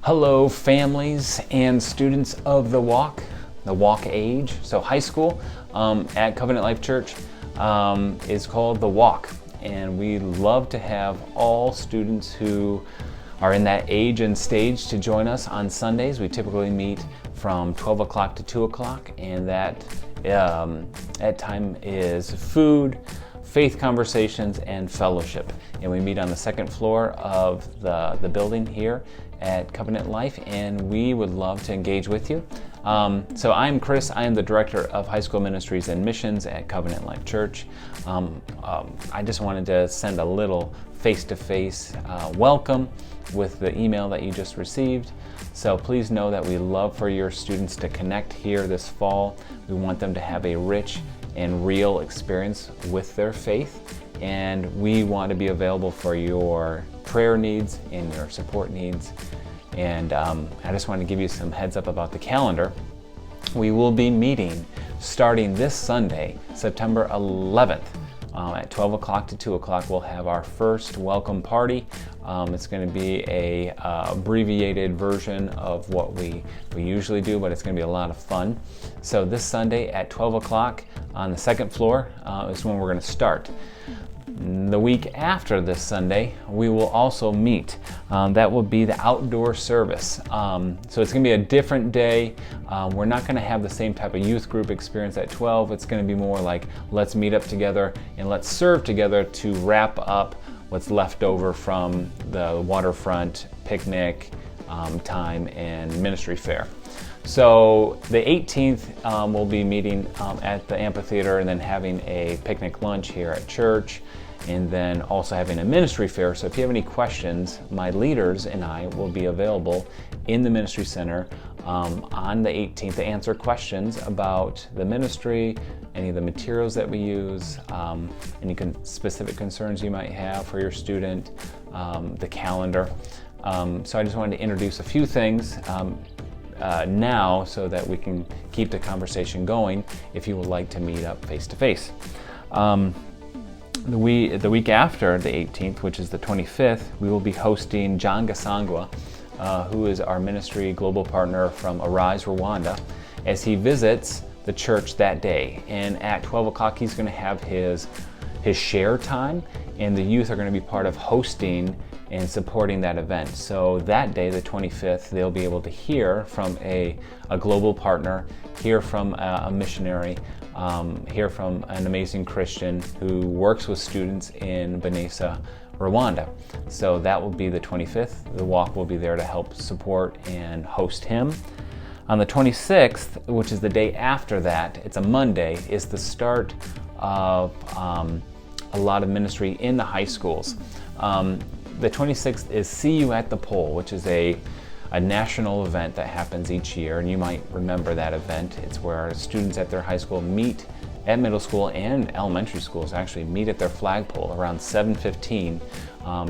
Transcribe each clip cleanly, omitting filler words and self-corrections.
Hello, families and students of the walk age. So high school at Covenant Life Church is called the Walk, and we love to have all students who are in that age and stage to join us on Sundays. We typically meet from 12 o'clock to 2 o'clock, and that time is food, faith conversations, and fellowship. And we meet on the second floor of the building here at Covenant Life, and we would love to engage with you. So I'm Chris. I am the Director of High School Ministries and Missions at Covenant Life Church. I just wanted to send a little face-to-face welcome with the email that you just received. So please know that we love for your students to connect here this fall. We want them to have a rich and real experience with their faith, and we want to be available for your prayer needs and your support needs. And I just want to give you some heads up about the calendar. We will be meeting starting this Sunday, September 11th, at 12 o'clock to 2 o'clock. We'll have our first welcome party. It's going to be a abbreviated version of what we usually do, but it's going to be a lot of fun. So this Sunday at 12 o'clock on the second floor is when we're going to start. The week after this Sunday, we will also meet. That will be the outdoor service. So it's going to be a different day. We're not going to have the same type of youth group experience at 12. It's going to be more like, let's meet up together and let's serve together to wrap up what's left over from the waterfront picnic time and ministry fair. So the 18th, we'll be meeting at the amphitheater and then having a picnic lunch here at church, and then also having a ministry fair. So if you have any questions, my leaders and I will be available in the ministry center on the 18th to answer questions about the ministry, any of the materials that we use, any specific concerns you might have for your student, the calendar. So I just wanted to introduce a few things now so that we can keep the conversation going if you would like to meet up face to face. The week after the 18th, which is the 25th, we will be hosting John Gasangwa, who is our ministry global partner from Arise Rwanda, as he visits the church that day. And at 12 o'clock, he's going to have his share time, and the youth are going to be part of hosting and supporting that event. So that day, the 25th, they'll be able to hear from a global partner, hear from a missionary, hear from an amazing Christian who works with students in Banesa, Rwanda. So that will be the 25th. The walk will be there to help support and host him. On the 26th, which is the day after that, it's a Monday, is the start of a lot of ministry in the high schools. The 26th is See You at the Pole, which is a national event that happens each year, and you might remember that event. It's where students at their high school meet, at middle school and elementary schools actually meet at their flagpole around 7:15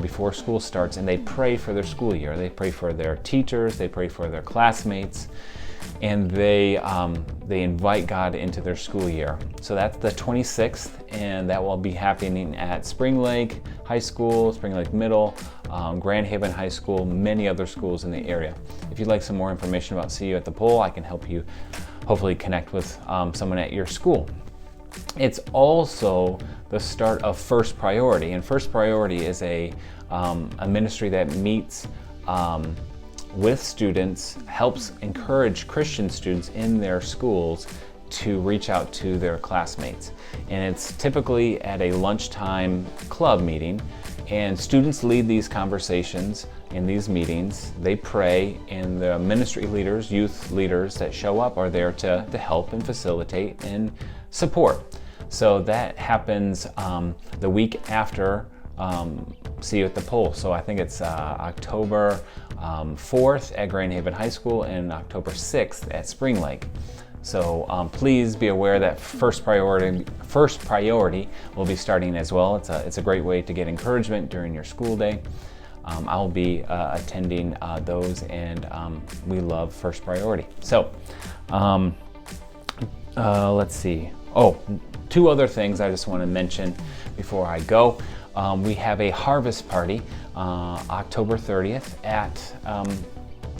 before school starts, and they pray for their school year. They pray for their teachers, they pray for their classmates, and they invite God into their school year. So that's the 26th, and that will be happening at Spring Lake High School, Spring Lake Middle, Grand Haven High School, many other schools in the area. If you'd like some more information about See You at the Pole, I can help you hopefully connect with someone at your school. It's also the start of First Priority, and First Priority is a ministry that meets with students, helps encourage Christian students in their schools to reach out to their classmates. And it's typically at a lunchtime club meeting, and students lead these conversations in these meetings. They pray, and the ministry leaders, youth leaders that show up are there to help and facilitate and support. So that happens the week after See You at the Pole. So I think it's October 4th at Grand Haven High School and October 6th at Spring Lake. So please be aware that First Priority will be starting as well. It's a great way to get encouragement during your school day. I'll be attending those, and we love First Priority. So let's see. Oh, two other things I just want to mention before I go. We have a harvest party October 30th at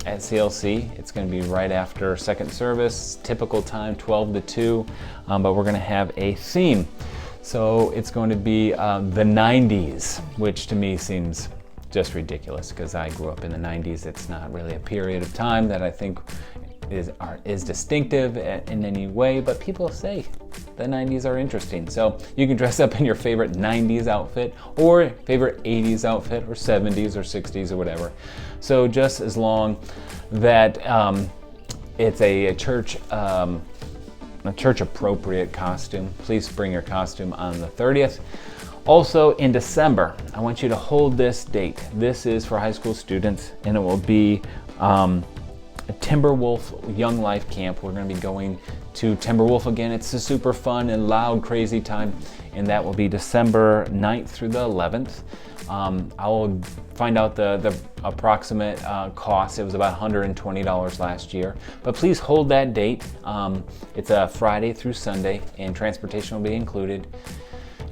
at CLC. It's going to be right after second service, typical time, 12 to 2, but we're going to have a theme. So it's going to be the 90s, which to me seems just ridiculous because I grew up in the 90s. It's not really a period of time that I think is distinctive in any way, but people say the 90s are interesting. So you can dress up in your favorite 90s outfit or favorite 80s outfit or 70s or 60s or whatever. So just as long that it's a church appropriate costume, please bring your costume on the 30th. Also in December, I want you to hold this date. This is for high school students, and it will be a Timberwolf Young Life Camp. We're going to be going to Timberwolf again. It's a super fun and loud, crazy time, and that will be December 9th through the 11th. I will find out the approximate cost. It was about $120 last year, but please hold that date. It's a Friday through Sunday, and transportation will be included,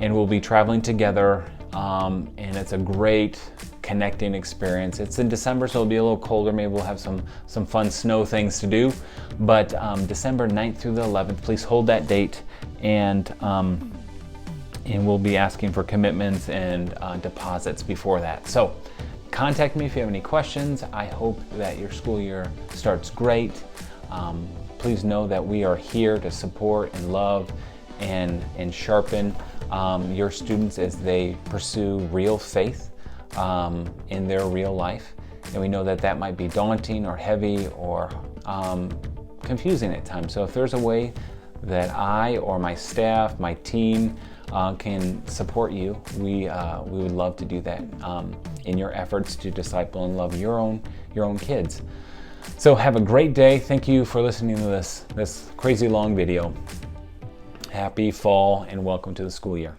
and we'll be traveling together, and it's a great connecting experience. It's in December, so it'll be a little colder. Maybe we'll have some fun snow things to do, but December 9th through the 11th, please hold that date, and we'll be asking for commitments and deposits before that. So contact me if you have any questions. I hope that your school year starts great. Please know that we are here to support and love and sharpen your students as they pursue real faith in their real life. And we know that that might be daunting or heavy or confusing at times. So if there's a way that I or my staff, my team can support you, we would love to do that in your efforts to disciple and love your own kids. So have a great day. Thank you for listening to this crazy long video. Happy fall and welcome to the school year.